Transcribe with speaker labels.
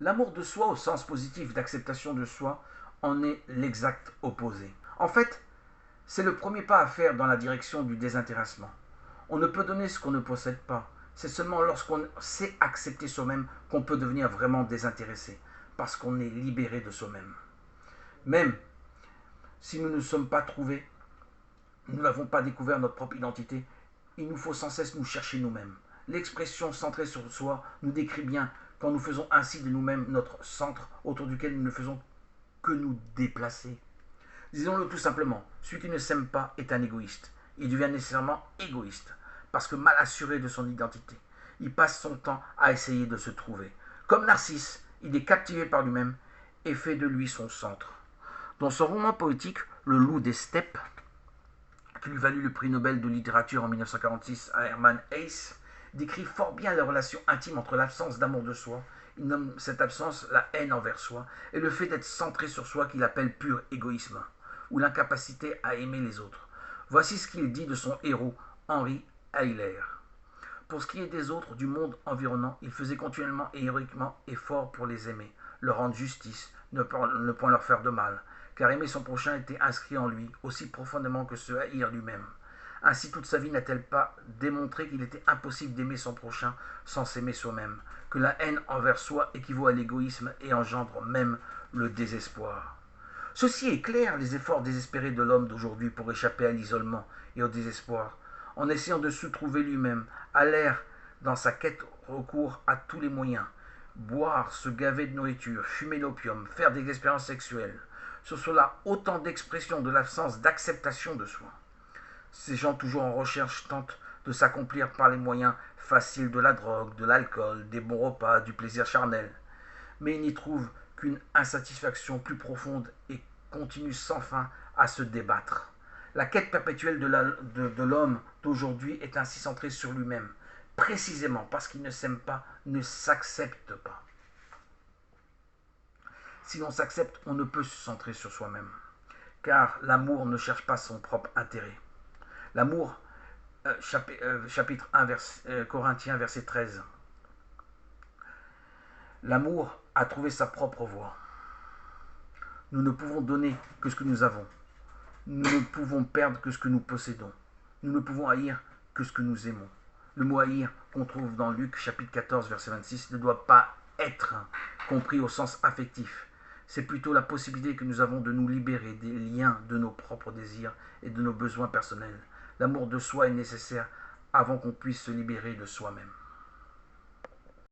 Speaker 1: L'amour de soi au sens positif d'acceptation de soi en est l'exact opposé. En fait, c'est le premier pas à faire dans la direction du désintéressement. On ne peut donner ce qu'on ne possède pas. C'est seulement lorsqu'on sait accepter soi-même qu'on peut devenir vraiment désintéressé, parce qu'on est libéré de soi-même. Même si nous ne sommes pas trouvés, nous n'avons pas découvert notre propre identité, il nous faut sans cesse nous chercher nous-mêmes. L'expression centrée sur soi nous décrit bien quand nous faisons ainsi de nous-mêmes notre centre autour duquel nous ne faisons que nous déplacer. Disons-le tout simplement, celui qui ne s'aime pas est un égoïste. Il devient nécessairement égoïste, parce que mal assuré de son identité. Il passe son temps à essayer de se trouver. Comme Narcisse, il est captivé par lui-même et fait de lui son centre. Dans son roman poétique Le loup des steppes, qui lui valut le prix Nobel de littérature en 1946 à Hermann Hesse, décrit fort bien la relation intime entre l'absence d'amour de soi, il nomme cette absence la haine envers soi, et le fait d'être centré sur soi qu'il appelle pur égoïsme, ou l'incapacité à aimer les autres. Voici ce qu'il dit de son héros, Henri Heiler. Pour ce qui est des autres, du monde environnant, il faisait continuellement et héroïquement effort pour les aimer, leur rendre justice, ne point leur faire de mal, car aimer son prochain était inscrit en lui, aussi profondément que se haïr lui-même. Ainsi toute sa vie n'a-t-elle pas démontré qu'il était impossible d'aimer son prochain sans s'aimer soi-même, que la haine envers soi équivaut à l'égoïsme et engendre même le désespoir. Ceci éclaire les efforts désespérés de l'homme d'aujourd'hui pour échapper à l'isolement et au désespoir, en essayant de se trouver lui-même, à l'air dans sa quête recours à tous les moyens. Boire, se gaver de nourriture, fumer l'opium, faire des expériences sexuelles. Ce sont là autant d'expressions de l'absence d'acceptation de soi. Ces gens toujours en recherche tentent de s'accomplir par les moyens faciles de la drogue, de l'alcool, des bons repas, du plaisir charnel. Mais ils n'y trouvent qu'une insatisfaction plus profonde et continuent sans fin à se débattre. La quête perpétuelle de l'homme d'aujourd'hui est ainsi centrée sur lui-même, précisément parce qu'il ne s'aime pas, ne s'accepte pas. Si l'on s'accepte, on ne peut se centrer sur soi-même, car l'amour ne cherche pas son propre intérêt. L'amour, chapitre 1, Corinthiens, verset 13. L'amour a trouvé sa propre voie. Nous ne pouvons donner que ce que nous avons. Nous ne pouvons perdre que ce que nous possédons. Nous ne pouvons haïr que ce que nous aimons. Le mot haïr qu'on trouve dans Luc chapitre 14 verset 26 ne doit pas être compris au sens affectif. C'est plutôt la possibilité que nous avons de nous libérer des liens de nos propres désirs et de nos besoins personnels. L'amour de soi est nécessaire avant qu'on puisse se libérer de soi-même.